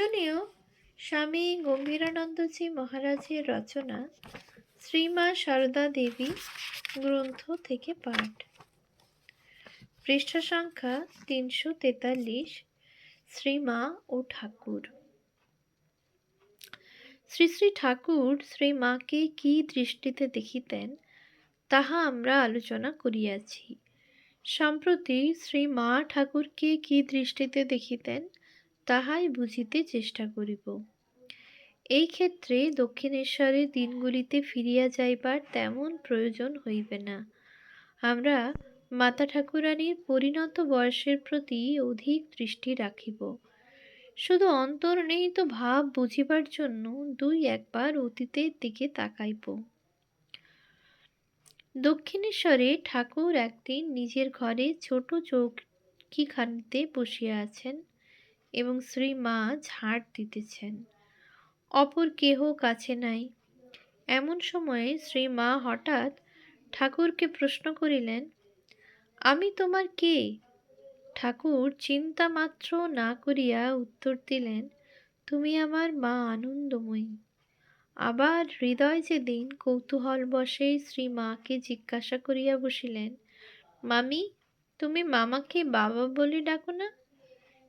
পূজনীয় স্বামী গম্ভীরানন্দজি মহারাজের রচনা শ্রীমা সারদা দেবী গ্রন্থ থেকে পাঠ। পৃষ্ঠা সংখ্যা 343। শ্রীমা ও ঠাকুর। শ্রী শ্রী ঠাকুর শ্রীমাকে কি দৃষ্টিতে দেখিতেন তাহা আমরা আলোচনা করিয়াছি। সম্প্রতি শ্রীমা ঠাকুরকে কি দৃষ্টিতে দেখিতেন তাহাই বুঝিতে চেষ্টা করিব। এই ক্ষেত্রে দক্ষিণেশ্বরের দিনগুলিতে ফিরিয়া যাইবার তেমন প্রয়োজন হইবে না। আমরা মাতা ঠাকুরানীর পরিণত বয়সের প্রতি অধিক দৃষ্টি রাখিব। শুধু অন্তর্নিহিত ভাব বুঝিবার জন্য দুই একবার অতীতের দিকে তাকাইব। দক্ষিণেশ্বরে ঠাকুর একদিন নিজের ঘরে ছোট চৌকিখানিতে বসিয়া আছেন এবং শ্রীমা ঝাড় দিতেছেন। অপর কেহ কাছে নাই। এমন সময়ে শ্রীমা হঠাৎ ঠাকুরকে প্রশ্ন করিলেন, আমি তোমার কে? ঠাকুর চিন্তা মাত্র না করিয়া উত্তর দিলেন, তুমি আমার মা আনন্দময়ী। আবার হৃদয় যেদিন কৌতূহল বশে শ্রীমাকে জিজ্ঞাসা করিয়া বসিলেন, মামি, তুমি মামাকে বাবা বলে ডাকো না?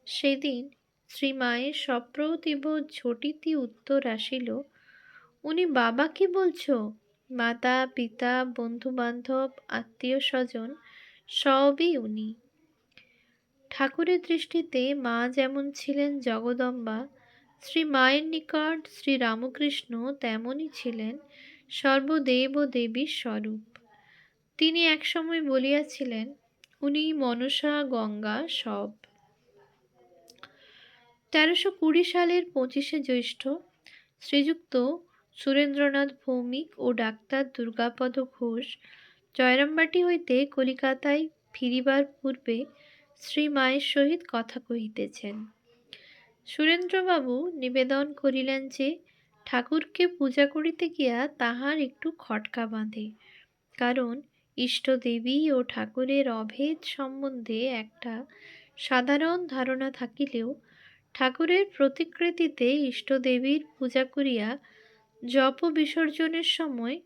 সেদিন শ্রীমায়ের সপ্রতিভ ঝটিতি উত্তর আসিল, উনি বাবা কি বলছো? মাতা পিতা বন্ধু বান্ধব আত্মীয় স্বজন সবই উনি। ঠাকুরের দৃষ্টিতে মা যেমন ছিলেন জগদম্বা, শ্রী মায়ের নিকট শ্রী রামকৃষ্ণ তেমনই ছিলেন সর্বদেব ও দেবীর স্বরূপ। তিনি একসময় বলিয়াছিলেন, উনি মনসা গঙ্গা সব। 1320 সালের 25শে জ্যৈষ্ঠ শ্রীযুক্ত সুরেন্দ্রনাথ ভৌমিক ও ডাক্তার দুর্গাপদ ঘোষ জয়রামবাটি হইতে কলিকাতায় ফিরিবার পূর্বে শ্রীমায়ের সহিত কথা কহিতেছেন। সুরেন্দ্রবাবু নিবেদন করিলেন যে ঠাকুরকে পূজা করিতে গিয়া তাহার একটু খটকা বাঁধে, কারণ ইষ্টদেবী ও ঠাকুরের অভেদ সম্বন্ধে একটা সাধারণ ধারণা থাকিলেও ঠাকুরের প্রতিকৃতিতে ইষ্টদেবীর পূজা করিয়া জপ বিসর্জনের সময়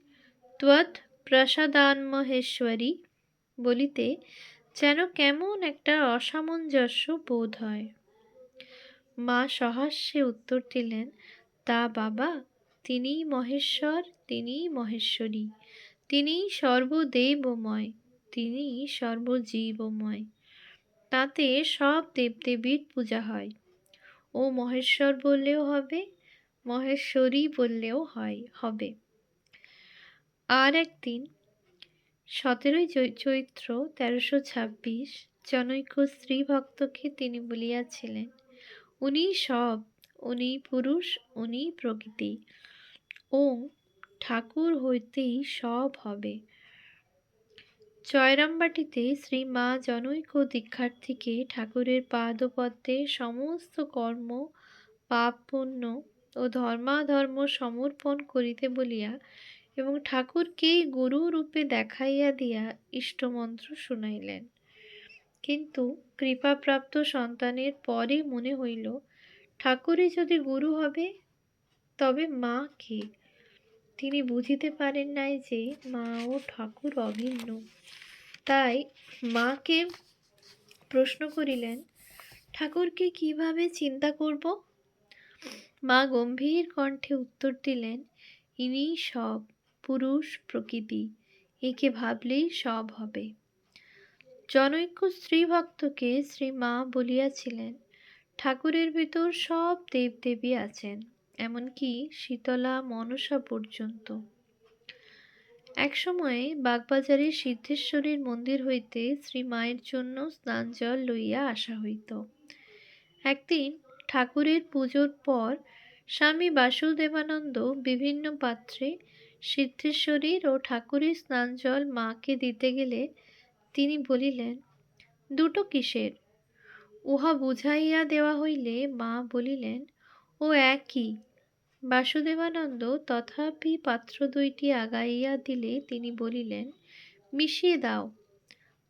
ত্বৎ প্রসাদান্মহেশ্বরী বলিতে যেন কেমন একটা অসামঞ্জস্য বোধ হয়। মা সহাস্যে উত্তর দিলেন, তা বাবা, তিনিই মহেশ্বর, তিনিই মহেশ্বরী, তিনিই সর্বদেবময়, তিনিই সর্বজীবময়। তাতে সব দেবদেবীর পূজা হয়। ও মহেশ্বর বললেও হবে, মহেশ্বরী বললেও হবে। আর একদিন 17 চৈত্র 1326 জনৈক স্ত্রী ভক্তকে তিনি বলিয়াছিলেন, উনি সব, উনি পুরুষ, উনি প্রকৃতি। ওং ঠাকুর হইতেই সব হবে। জয়রামবাটিতে শ্রীমা জনৈক দীক্ষার্থীকে ঠাকুরের পাদপদ্মে সমস্ত কর্ম পাপ পুণ্য ও ধর্মাধর্ম সমর্পণ করিতে বলিয়া এবং ঠাকুরকেই গুরু রূপে দেখাইয়া দিয়া ইষ্টমন্ত্র শুনাইলেন। কিন্তু কৃপাপ্রাপ্ত সন্তানের পরে মনে হইল, ঠাকুরই যদি গুরু হবে তবে মা কে? তিনি বুঝিতে পারেন নাই যে মা ও ঠাকুর অভিন্ন। তাই মাকে প্রশ্ন করিলেন, ঠাকুরকে কিভাবে চিন্তা করব? মা গম্ভীর কণ্ঠে উত্তর দিলেন, ইনিই সব, পুরুষ প্রকৃতি, একে ভাবলেই সব হবে। জনৈক স্ত্রী ভক্তকে শ্রীমা বলিয়াছিলেন, ঠাকুরের ভিতর সব দেবদেবী আছেন, এমনকি শীতলা মনসা পর্যন্ত। এক সময়ে বাগবাজারে সিদ্ধেশ্বরীর মন্দির হইতে শ্রীমায়ের জন্য স্নান জল লইয়া আসা হইত। একদিন ঠাকুরের পুজোর পর স্বামী বাসুদেবানন্দ বিভিন্ন পাত্রে সিদ্ধেশ্বরীর ও ঠাকুরের স্নান জল মাকে দিতে গেলে তিনি বলিলেন, দুটো কিসের? উহা বুঝাইয়া দেওয়া হইলে মা বলিলেন, ও একই। বাসুদেবানন্দ তথাপি পাত্র দুইটি আগাইয়া দিলে তিনি বলিলেন, মিশিয়ে দাও।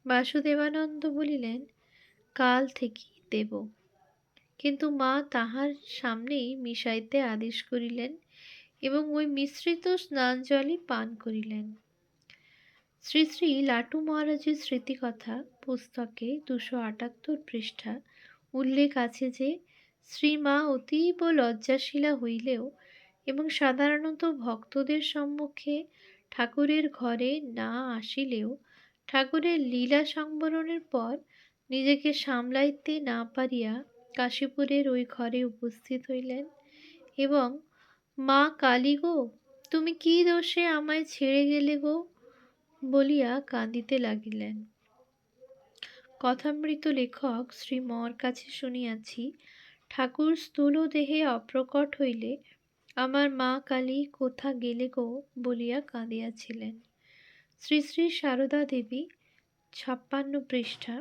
বাসুদেবানন্দ বলিলেন, কাল থেকেই দেব। কিন্তু মা তাহার সামনেই মিশাইতে আদেশ করিলেন এবং ওই মিশ্রিত স্নান জলই পান করিলেন। শ্রী শ্রী লাটু মহারাজের স্মৃতিকথা পুস্তকে 278 পৃষ্ঠা উল্লেখ আছে যে শ্রীমা অতীব লজ্জাশীলা হইলেও এবং সাধারণত ভক্তদের সম্মুখে ঠাকুরের ঘরে না আসিলেও ঠাকুরের লীলা সংবরণের পর নিজেকে সামলাইতে না পারিয়া কাশীপুরের ওই ঘরে উপস্থিত হইলেন এবং মা কালী গো, তুমি কি দোষে আমায় ছেড়ে গেলে গো বলিয়া কাঁদিতে লাগিলেন। কথামৃত লেখক শ্রীমর কাছে শুনিয়াছি, ঠাকুর স্থূল দেহে অপ্রকট হইলে আমার মা কালী কোথা গেলে গো বলিয়া কাঁদিয়াছিলেন। শ্রী শ্রী সারদা দেবী 56 পৃষ্ঠা,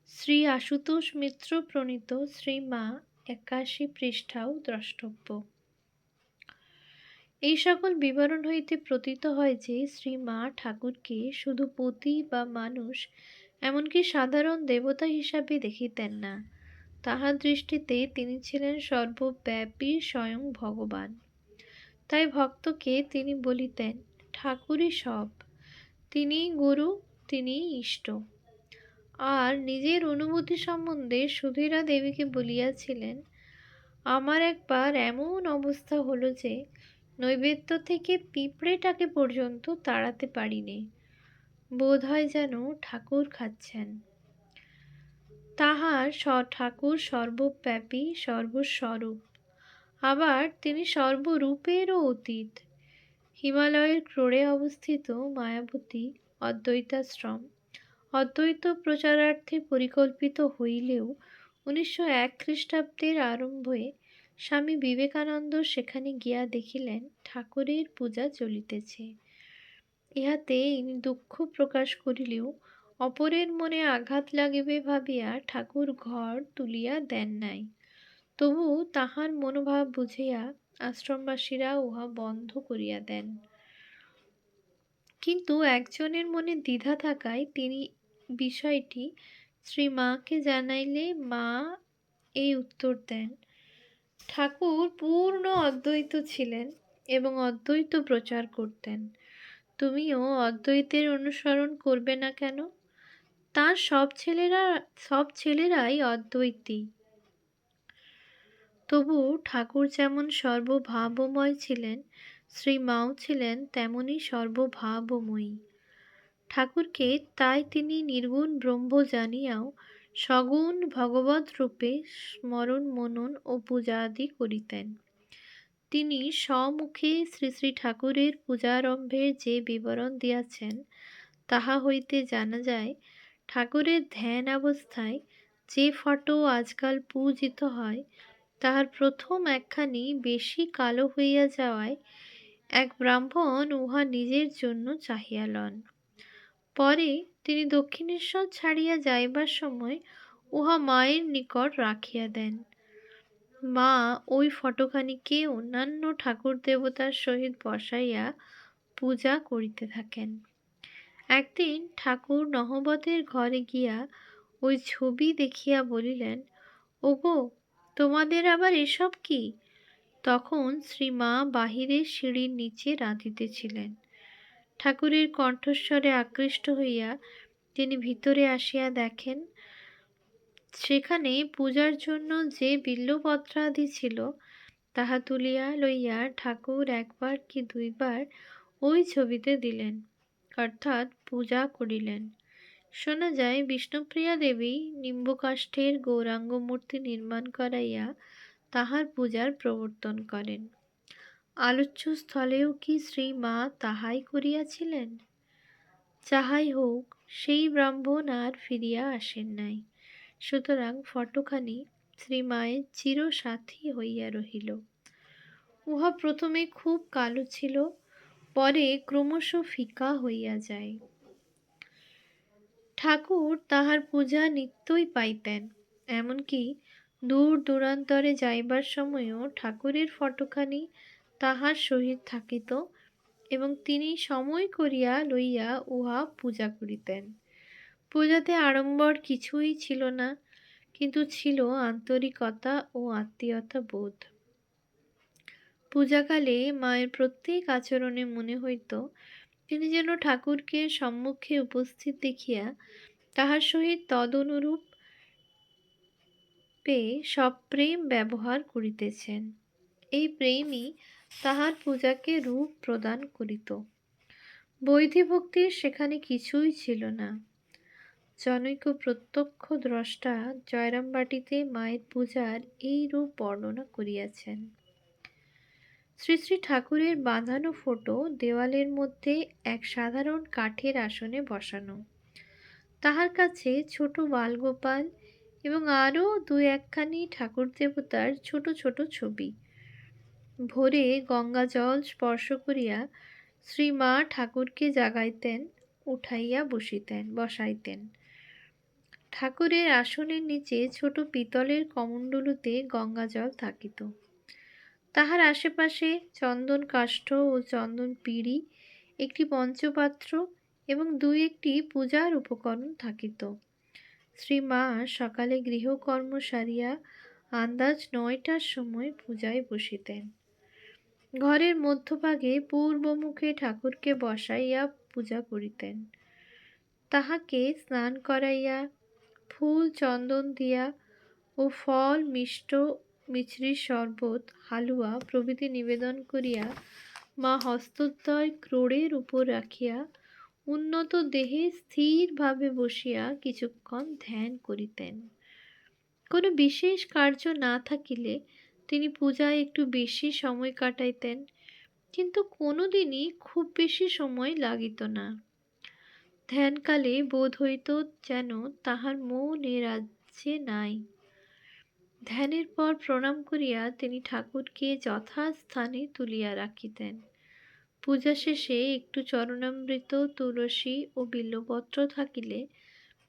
শ্রী আশুতোষ মিত্র প্রণীত শ্রীমা 81 পৃষ্ঠাও দ্রষ্টব্য। এই সকল বিবরণ হইতে প্রতীত হয় যে শ্রীমা ঠাকুরকে শুধু পতি বা মানুষ, এমনকি সাধারণ দেবতা হিসাবে দেখিতেন না। তাহার দৃষ্টিতে তিনি ছিলেন সর্বব্যাপী স্বয়ং ভগবান। তাই ভক্তকে তিনি বলিতেন ঠাকুরই সব, তিনিই গুরু, তিনিই ইষ্ট। আর নিজের অনুভূতি সম্বন্ধে সুধীরা দেবীকে বলিয়াছিলেন, আমার একবার এমন অবস্থা হলো যে নৈবেদ্য থেকে পিঁপড়েটাকে পর্যন্ত তাড়াতে পারিনি, বোধ হয় যেন ঠাকুর খাচ্ছেন। তাহার ঠাকুর সর্বব্যাপী, সর্বস্বরূপ, আবার তিনি সর্বরূপেরও অতীত। হিমালয়ের ক্রোড়ে অবস্থিত মায়াবতী অদ্বৈতাশ্রম অদ্বৈত প্রচারার্থে পরিকল্পিত হইলেও 1901 খ্রিস্টাব্দের আরম্ভে স্বামী বিবেকানন্দ সেখানে গিয়া দেখিলেন ঠাকুরের পূজা চলিতেছে। ইহাতে ইনি দুঃখ প্রকাশ করিলেও অপরের মনে আঘাত লাগিবে ভাবিয়া ঠাকুর ঘর তুলিয়া দেন নাই। তবু তাহার মনোভাব বুঝিয়া আশ্রমবাসীরা উহা বন্ধ করিয়া দেন। কিন্তু একজনের মনে দ্বিধা থাকায় তিনি বিষয়টি শ্রীমাকে জানাইলে মা এই উত্তর দেন, ঠাকুর পূর্ণ অদ্বৈত ছিলেন এবং অদ্বৈত প্রচার করতেন। তুমিও অদ্বৈতের অনুসরণ করবে না কেন? তার সব ছেলেরাই অদ্বৈতী। তবু ঠাকুর যেমন সর্বভাবময় ছিলেন, শ্রীমাও ছিলেন তেমনি সর্বভাবময়ী। ঠাকুরকে তাই তিনি নির্গুণ ব্রহ্ম জানিয়াও সগুণ ভগবৎ রূপে স্মরণ মনন ও পূজাদি করিতেন। তিনি স্বমুখে শ্রী শ্রী ঠাকুরের পূজারম্ভের যে বিবরণ দিয়াছেন তাহা হইতে জানা যায়, ঠাকুরের ধ্যান অবস্থায় যে ফটো আজকাল পূজিত হয় তাহার প্রথম একখানি বেশি কালো হইয়া যাওয়ায় এক ব্রাহ্মণ উহা নিজের জন্য চাহিয়া লন। পরে তিনি দক্ষিণেশ্বর ছাড়িয়া যাইবার সময় উহা মায়ের নিকট রাখিয়া দেন। মা ওই ফটোখানিকে অন্যান্য ঠাকুর দেবতার সহিত বসাইয়া পূজা করিতে থাকেন। একদিন ঠাকুর নহবতের ঘরে গিয়া ওই ছবি দেখিয়া বলিলেন, ওগো, তোমাদের আবার এসব কি? তখন শ্রীমা বাহিরে সিঁড়ির নিচে রাঁধিতেছিলেন। ঠাকুরের কণ্ঠস্বরে আকৃষ্ট হইয়া তিনি ভিতরে আসিয়া দেখেন সেখানে পূজার জন্য যে বিল্বপত্রাদি ছিল তাহা তুলিয়া লইয়া ঠাকুর একবার কি দুইবার ওই ছবিতে দিলেন, অর্থাৎ পূজা করিলেন। শোনা যায় বিষ্ণুপ্রিয়া দেবী নিম্বকাষ্ঠের গৌরাঙ্গ মূর্তি নির্মাণ করাইয়া তাহার পূজার প্রবর্তন করেন। আলোচ্য স্থলেও কি শ্রীমা তাহাই করিয়াছিলেন? যাহাই হোক, সেই ব্রাহ্মণ আর ফিরিয়া আসেন নাই। সুতরাং ফটোখানি শ্রীমায়ের চিরসাথী হইয়া রহিল। উহা প্রথমে খুব কালো ছিল, পরে ক্রমশ ফিকা হইয়া যায়। ঠাকুর তাহার পূজা নিত্যই পাইতেন, এমনকি দূর দূরান্তরে যাইবার সময়ও ঠাকুরের ফটোখানি তাহার সহিত থাকিত এবং তিনি সময় করিয়া লইয়া উহা পূজা করিতেন। পূজাতে আড়ম্বর কিছুই ছিল না। কিন্তু ছিল আন্তরিকতা ও আত্মীয়তা বোধ। পূজাকালে মায়ের প্রত্যেক আচরণে মনে হইত তিনি যেন ঠাকুরকে সম্মুখে উপস্থিত দেখিয়া তাহার সহিত তদনুরূপ সপ্রেম ব্যবহার করিতেছেন। এই প্রেমই তাহার পূজাকে রূপ প্রদান করিত। বৈধিভক্তির সেখানে কিছুই ছিল না। জনৈক প্রত্যক্ষ দ্রষ্টা জয়রামবাটিতে মায়ের পূজার এই রূপ বর্ণনা করিয়াছেন। শ্রী শ্রী ঠাকুরের বাঁধানো ফটো দেওয়ালের মধ্যে এক সাধারণ কাঠের আসনে বসানো। তাহার কাছে ছোট বালগোপাল এবং আরও দু একখানি ঠাকুর দেবতার ছোট ছোট ছবি। ভোরে গঙ্গা জল স্পর্শ করিয়া শ্রীমা ঠাকুরকে জাগাইতেন, উঠাইয়া বসাইতেন। ঠাকুরের আসনের নিচে ছোট পিতলের কমণ্ডলুতে গঙ্গা জল থাকিত। তাহার আশেপাশে চন্দন কাষ্ঠ ও চন্দন পিঁড়ি, একটি পঞ্চপাত্র এবং দুই একটি পূজার উপকরণ থাকিত। শ্রীমা সকালে গৃহকর্ম সারিয়া আন্দাজ ৯টার সময় পূজায় বসিতেন। ঘরের মধ্যভাগে পূর্বমুখে ঠাকুরকে বসাইয়া পূজা করিতেন। তাহাকে স্নান করাইয়া ফুল চন্দন দিয়া ও ফল মিষ্ট মিছরির শরবত হালুয়া প্রভৃতি নিবেদন করিয়া মা হস্তদ্বয় ক্রোড়ের উপর রাখিয়া উন্নত দেহে স্থিরভাবে বসিয়া কিছুক্ষণ ধ্যান করিতেন। কোনো বিশেষ কার্য না থাকিলে তিনি পূজায় একটু বেশি সময় কাটাইতেন, কিন্তু কোনোদিনই খুব বেশি সময় লাগিত না। ধ্যানকালে বোধ হইত যেন তাহার মন এ রাজ্যে নাই। ধ্যানের পর প্রণাম করিয়া তিনি ঠাকুরকে যথাস্থানে তুলিয়া রাখিতেন। পূজা শেষে একটু চরণামৃত, তুলসী ও বিল্বপত্র থাকিলে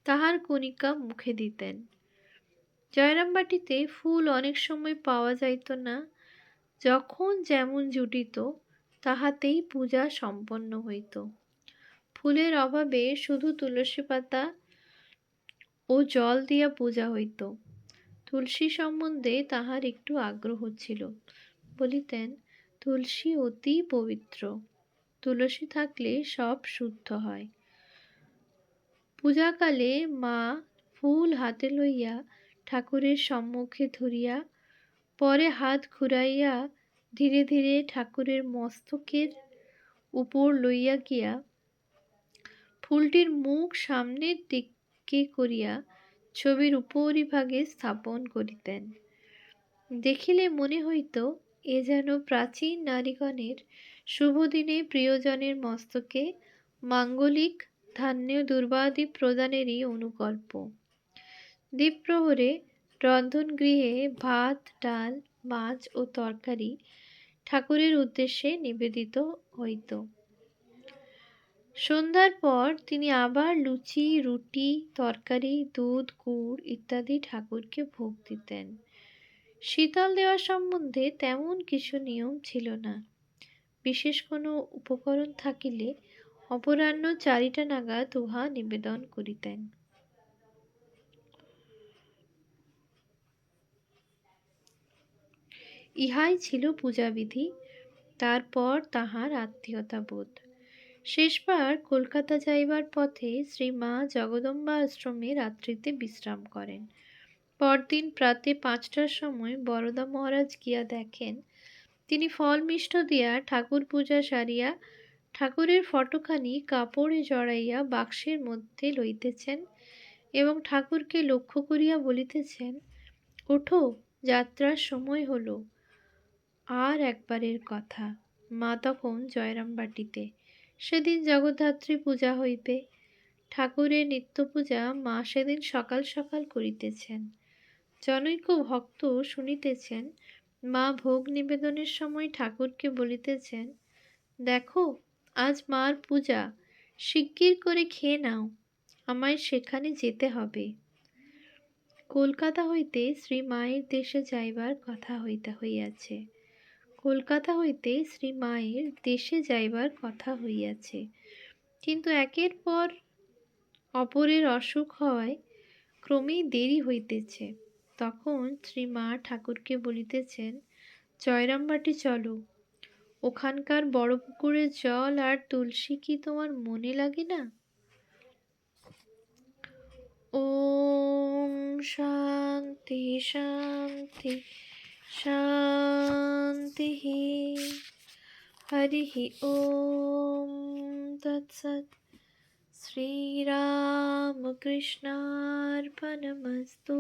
তাহার কণিকা মুখে দিতেন। জয়রামবাটিতে ফুল অনেক সময় পাওয়া যাইত না। যখন যেমন জুটিত তাহাতেই পূজা সম্পন্ন হইত। ফুলের অভাবে শুধু তুলসী পাতা ও জল দিয়া পূজা হইত। তুলসী সম্বন্ধে তাহার একটু আগ্রহ ছিল। বলিতেন, তুলসী অতি পবিত্র, তুলসী থাকলে সব শুদ্ধ হয়। পূজাকালে মা ফুল হাতে লইয়া ঠাকুরের সম্মুখে ধরিয়া পরে হাত ঘুরাইয়া ধীরে ধীরে ঠাকুরের মস্তকের উপর লইয়া গিয়া ফুলটির মুখ সামনের দিকে করিয়া ছবির উপরিভাগে স্থাপন করিতেন। দেখিলে মনে হইত এ যেন প্রাচীন নারীগণের শুভদিনে প্রিয়জনের মস্তকে মাঙ্গলিক ধান্য দুর্বাদি প্রদানেরই অনুকল্প। দ্বীপ্রহরে রন্ধনগৃহে ভাত, ডাল, মাছ ও তরকারি ঠাকুরের উদ্দেশ্যে নিবেদিত হইত। সন্ধ্যার পর তিনি আবার লুচি, রুটি, তরকারি, দুধ, গুড় ইত্যাদি ঠাকুরকে ভোগ দিতেন। শীতল দেওয়া সম্বন্ধে তেমন কিছু নিয়ম ছিল না। বিশেষ কোনো উপকরণ থাকিলে অপরাহ্ন 4টা নাগাদ উহা নিবেদন করিতেন। ইহাই ছিল পূজাবিধি। তারপর তাহার আত্মীয়তা বোধ। শেষবার কলকাতা যাইবার পথে শ্রী মা জগদম্বা আশ্রমে রাত্রিতে বিশ্রাম করেন। পরদিন প্রাতে 5টার সময় বরদা মহারাজ গিয়া দেখেন তিনি ফল মিষ্ট দিয়া ঠাকুর পূজা সারিয়া ঠাকুরের ফটোখানি কাপড়ে জড়াইয়া বাক্সের মধ্যে লইতেছেন এবং ঠাকুরকে লক্ষ্য করিয়া বলিতেছেন, ওঠো, যাত্রার সময় হল। আর একবারের কথা, মা তখন জয়রামবাটিতে। সেদিন জগদ্ধাত্রী পূজা হইবে। ঠাকুরের নিত্য পূজা মা সেদিন সকাল সকাল করিতেছেন। জনৈক ভক্ত শুনিতেছেন মা ভোগ নিবেদনের সময় ঠাকুরকে বলিতেছেন, দেখো, আজ মার পূজা, শিগগির করে খেয়ে নাও, আমায় সেখানে যেতে হবে। কলকাতা হইতে শ্রী মায়ের দেশে যাইবার কথা হইয়াছে। কলকাতা হইতে শ্রী মায়ের দেশে যাইবার কথা হইয়াছে, কিন্তু একের পর অপরের অসুখ হওয়ায় ক্রমেই দেরি হইতেছে। তখন শ্রীমা ঠাকুরকে বলিতেছেন, জয়রামবাটি চলো, ওখানকার বড় পুকুরের জল আর তুলসী কি তোমার মনে লাগে না? ওম শান্তি শান্তি শান্তি। হরি ওম তৎসৎ। শ্রীরামকৃষ্ণার্পণমস্তু।